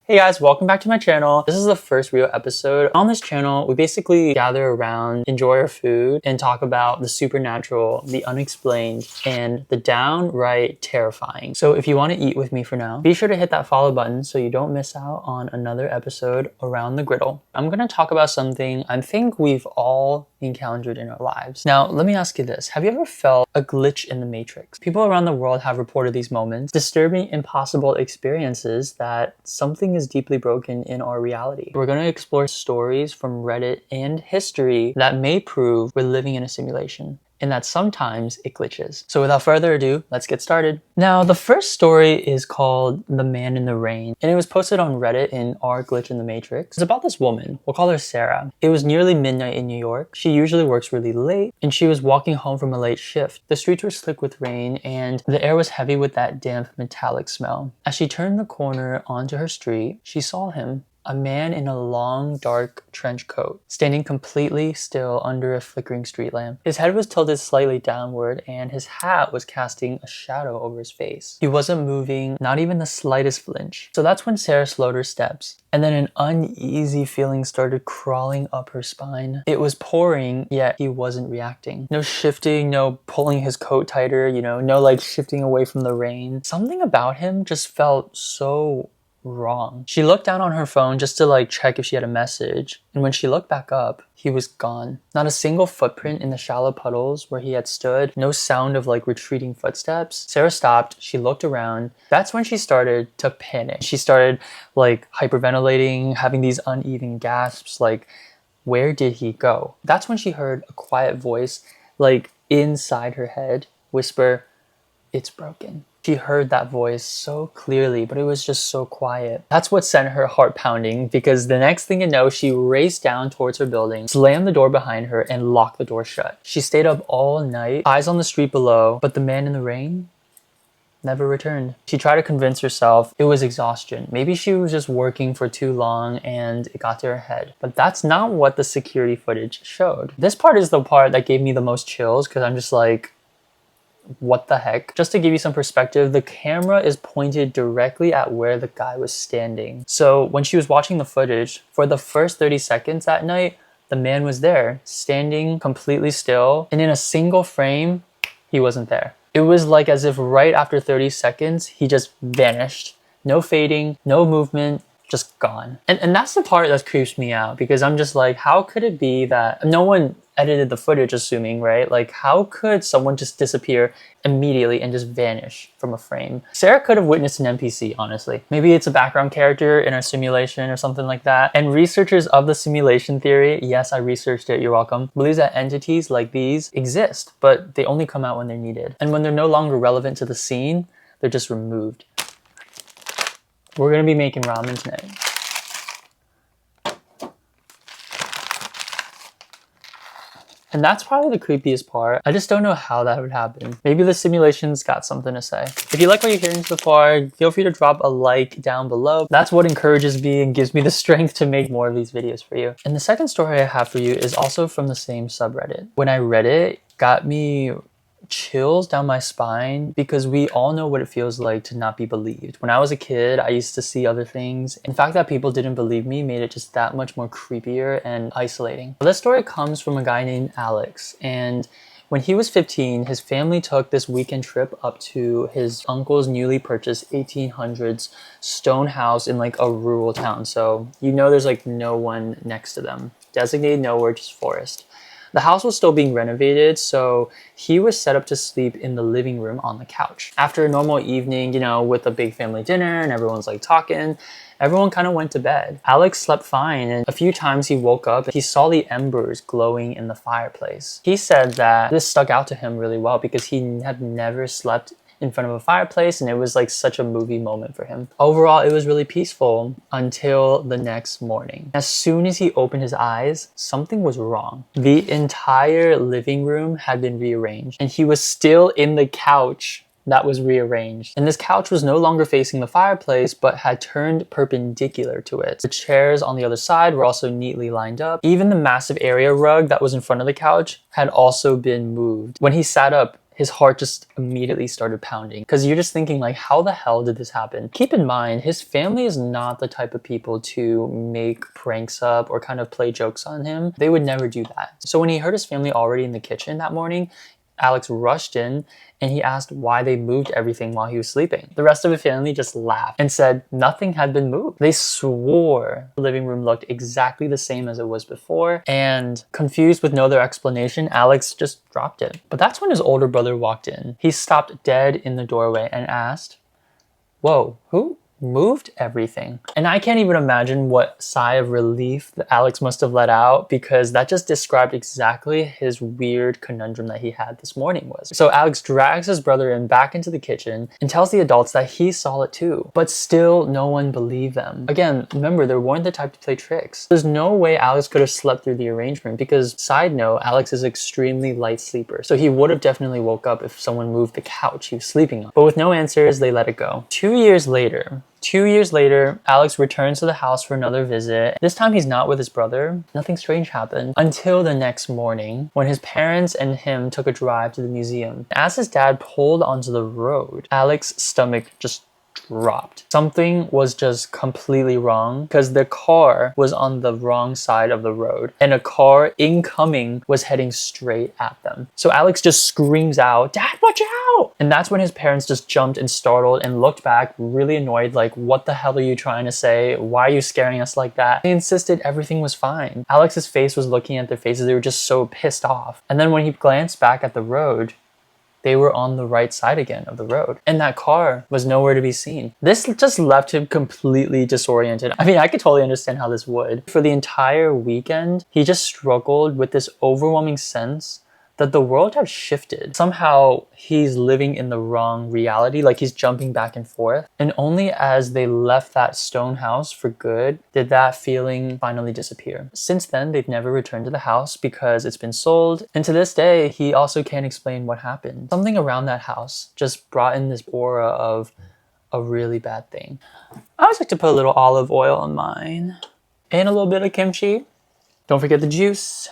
Hey guys, welcome back to my channel. This is the first real episode. On this channel, we basically gather around, enjoy our food, and talk about the supernatural, the unexplained, and the downright terrifying. So if you want to eat with me for now, be sure to hit that follow button so you don't miss out on another episode around the griddle. I'm going to talk about something I think we've all encountered in our lives. Now, let me ask you this. Have you ever felt a glitch in the matrix? People around the world have reported these moments, disturbing, impossible experiences that something is deeply broken in our reality. We're going to explore stories from Reddit and history that may prove we're living in a simulation, and that sometimes it glitches. So without further ado, let's get started. Now, the first story is called The Man in the Rain, and it was posted on Reddit in Our Glitch in the Matrix. It's about this woman. We'll call her Sarah. It was nearly midnight in New York. She usually works really late, and she was walking home from a late shift. The streets were slick with rain, and the air was heavy with that damp metallic smell. As she turned the corner onto her street, she saw him. A man in a long, dark trench coat, standing completely still under a flickering street lamp. His head was tilted slightly downward, and his hat was casting a shadow over his face. He wasn't moving, not even the slightest flinch. So that's when Sarah slowed her steps, and then an uneasy feeling started crawling up her spine. It was pouring, yet he wasn't reacting. No shifting, no pulling his coat tighter, no like shifting away from the rain. Something about him just felt so wrong. She looked down on her phone just to like check if she had a message, and when she looked back up, he was gone. Not a single footprint in the shallow puddles where he had stood, no sound of like retreating footsteps. Sarah stopped, she looked around. That's when she started to panic. She started like hyperventilating, having these uneven gasps, like, where did he go? That's when she heard a quiet voice like inside her head whisper, "It's broken." She heard that voice so clearly, but it was just so quiet. That's what sent her heart pounding, because the next thing you know, she raced down towards her building, slammed the door behind her, and locked the door shut. She stayed up all night, eyes on the street below, but the man in the rain never returned. She tried to convince herself it was exhaustion. Maybe she was just working for too long and it got to her head. But that's not what the security footage showed. This part is the part that gave me the most chills, because I'm just like, what the heck? Just to give you some perspective, the camera is pointed directly at where the guy was standing. So when she was watching the footage, for the first 30 seconds that night, the man was there, standing completely still, and in a single frame, he wasn't there. It was like as if right after 30 seconds, he just vanished. No fading, no movement, just gone. And that's the part that creeps me out, because I'm just like, how could it be that no one edited the footage, assuming, right? Like, how could someone just disappear immediately and just vanish from a frame? Sarah could have witnessed an NPC, honestly. Maybe it's a background character in our simulation or something like that. And researchers of the simulation theory, yes, I researched it, you're welcome, believes that entities like these exist, but they only come out when they're needed. And when they're no longer relevant to the scene, they're just removed. We're gonna be making ramen tonight. And that's probably the creepiest part. I just don't know how that would happen. Maybe the simulation's got something to say. If you like what you're hearing so far, feel free to drop a like down below. That's what encourages me and gives me the strength to make more of these videos for you. And the second story I have for you is also from the same subreddit. When I read it, it got me chills down my spine, because we all know what it feels like to not be believed. When I was a kid, I used to see other things. In fact, that people didn't believe me made it just that much more creepier and isolating. This story comes from a guy named Alex, and when he was 15, his family took this weekend trip up to his uncle's newly purchased 1800s stone house in like a rural town. So there's like no one next to them. Designated nowhere, just forest. The house was still being renovated, so he was set up to sleep in the living room on the couch. After a normal evening, with a big family dinner and everyone's like talking, everyone kind of went to bed. Alex slept fine, and a few times he woke up and he saw the embers glowing in the fireplace. He said that this stuck out to him really well, because he had never slept in front of a fireplace, and it was like such a movie moment for him. Overall, it was really peaceful until the next morning. As soon as he opened his eyes, something was wrong. The entire living room had been rearranged, and he was still in the couch that was rearranged. And this couch was no longer facing the fireplace, but had turned perpendicular to it. The chairs on the other side were also neatly lined up. Even the massive area rug that was in front of the couch had also been moved. When he sat up, his heart just immediately started pounding because you're just thinking like, how the hell did this happen? Keep in mind, his family is not the type of people to make pranks up or kind of play jokes on him. They would never do that. So when he heard his family already in the kitchen that morning, Alex rushed in and he asked why they moved everything while he was sleeping. The rest of the family just laughed and said nothing had been moved. They swore the living room looked exactly the same as it was before, and confused with no other explanation, Alex just dropped it. But that's when his older brother walked in. He stopped dead in the doorway and asked, "Whoa, who moved everything?" And I can't even imagine what sigh of relief that Alex must have let out, because that just described exactly his weird conundrum that he had this morning was. So Alex drags his brother in back into the kitchen and tells the adults that he saw it too, but still no one believed them. Again, remember, they weren't the type to play tricks. There's no way Alex could have slept through the arrangement because, side note, Alex is an extremely light sleeper. So he would have definitely woke up if someone moved the couch he was sleeping on. But with no answers, they let it go. 2 years later, Alex returns to the house for another visit. This time he's not with his brother. Nothing strange happened until the next morning when his parents and him took a drive to the museum. As his dad pulled onto the road, Alex's stomach just dropped. Something was just completely wrong because the car was on the wrong side of the road and a car incoming was heading straight at them. So Alex just screams out, "Dad, watch out!" And that's when his parents just jumped and startled and looked back really annoyed, like, "What the hell are you trying to say? Why are you scaring us like that?" They insisted everything was fine. Alex's face was looking at their faces. They were just so pissed off. And then when he glanced back at the road, they were on the right side again of the road, and that car was nowhere to be seen. This just left him completely disoriented. I mean, I could totally understand how this would. For the entire weekend, he just struggled with this overwhelming sense that the world had shifted. Somehow he's living in the wrong reality, like he's jumping back and forth. And only as they left that stone house for good did that feeling finally disappear. Since then, they've never returned to the house because it's been sold. And to this day, he also can't explain what happened. Something around that house just brought in this aura of a really bad thing. I always like to put a little olive oil on mine and a little bit of kimchi. Don't forget the juice.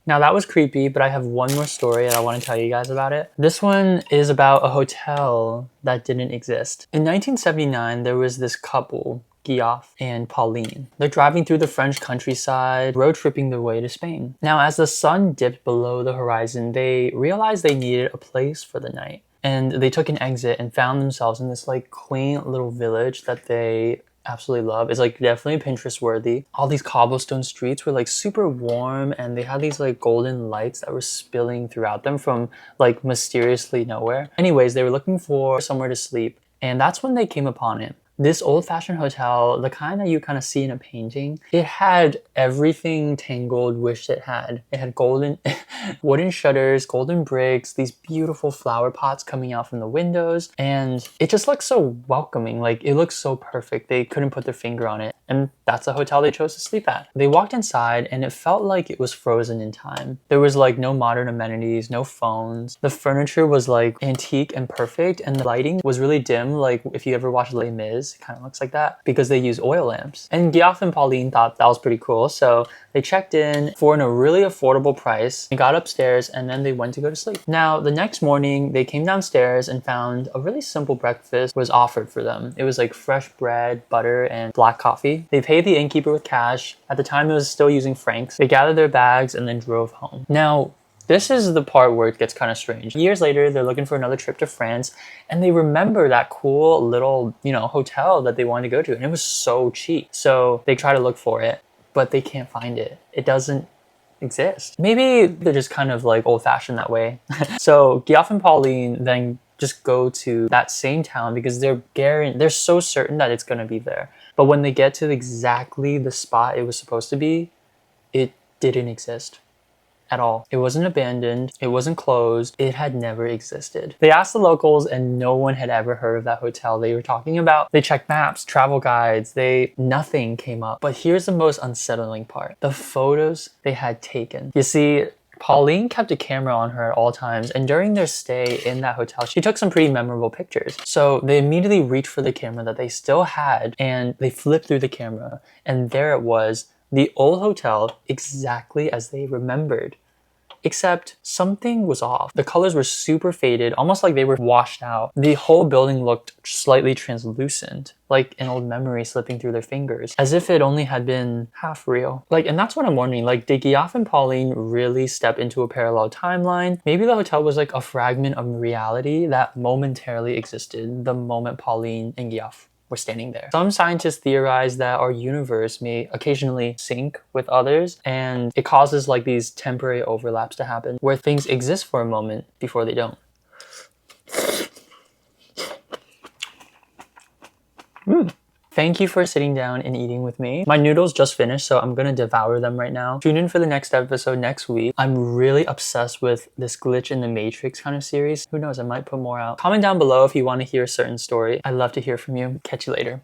Now that was creepy, but I have one more story and I want to tell you guys about it. This one is about a hotel that didn't exist. In 1979, there was this couple, Guillaume and Pauline. They're driving through the French countryside, road tripping their way to Spain. Now, as the sun dipped below the horizon, they realized they needed a place for the night. And they took an exit and found themselves in this like quaint little village that they absolutely love. It's like definitely Pinterest worthy. All these cobblestone streets were like super warm and they had these like golden lights that were spilling throughout them from like mysteriously nowhere. Anyways, they were looking for somewhere to sleep, and that's when they came upon it. This old-fashioned hotel, the kind that you kind of see in a painting, it had everything Tangled wished it had. It had golden wooden shutters, golden bricks, these beautiful flower pots coming out from the windows, and it just looked so welcoming. Like, it looked so perfect. They couldn't put their finger on it, and that's the hotel they chose to sleep at. They walked inside, and it felt like it was frozen in time. There was like no modern amenities, no phones. The furniture was like antique and perfect, and the lighting was really dim. Like if you ever watched Les Mis, it kind of looks like that because they use oil lamps. And Guillaume and Pauline thought that was pretty cool, so they checked in for a really affordable price and got upstairs, and then they went to go to sleep. Now, the next morning, they came downstairs and found a really simple breakfast was offered for them. It was like fresh bread, butter, and black coffee. They paid the innkeeper with cash. At the time, it was still using francs. They gathered their bags and then drove home. Now, this is the part where it gets kind of strange. Years later, they're looking for another trip to France, and they remember that cool little, hotel that they wanted to go to, and it was so cheap. So they try to look for it, but they can't find it. It doesn't exist. Maybe they're just kind of like old-fashioned that way. So Guillaume and Pauline then just go to that same town because they're so certain that it's gonna be there. But when they get to exactly the spot it was supposed to be, it didn't exist at all. It wasn't abandoned, it wasn't closed, it had never existed. They asked the locals and no one had ever heard of that hotel they were talking about. They checked maps, travel guides, nothing came up. But here's the most unsettling part. The photos they had taken. You see, Pauline kept a camera on her at all times, and during their stay in that hotel, she took some pretty memorable pictures. So they immediately reached for the camera that they still had, and they flipped through the camera, and there it was, the old hotel exactly as they remembered. except something was off. The colors were super faded, almost like they were washed out. The whole building looked slightly translucent, like an old memory slipping through their fingers, as if it only had been half real. And that's what I'm wondering, did Giaf and Pauline really step into a parallel timeline? Maybe the hotel was like a fragment of reality that momentarily existed the moment Pauline and Giaf were standing there. Some scientists theorize that our universe may occasionally sync with others, and it causes these temporary overlaps to happen where things exist for a moment before they don't. Thank you for sitting down and eating with me. My noodles just finished, so I'm gonna devour them right now. Tune in for the next episode next week. I'm really obsessed with this glitch in the Matrix kind of series. Who knows, I might put more out. Comment down below if you want to hear a certain story. I'd love to hear from you. Catch you later.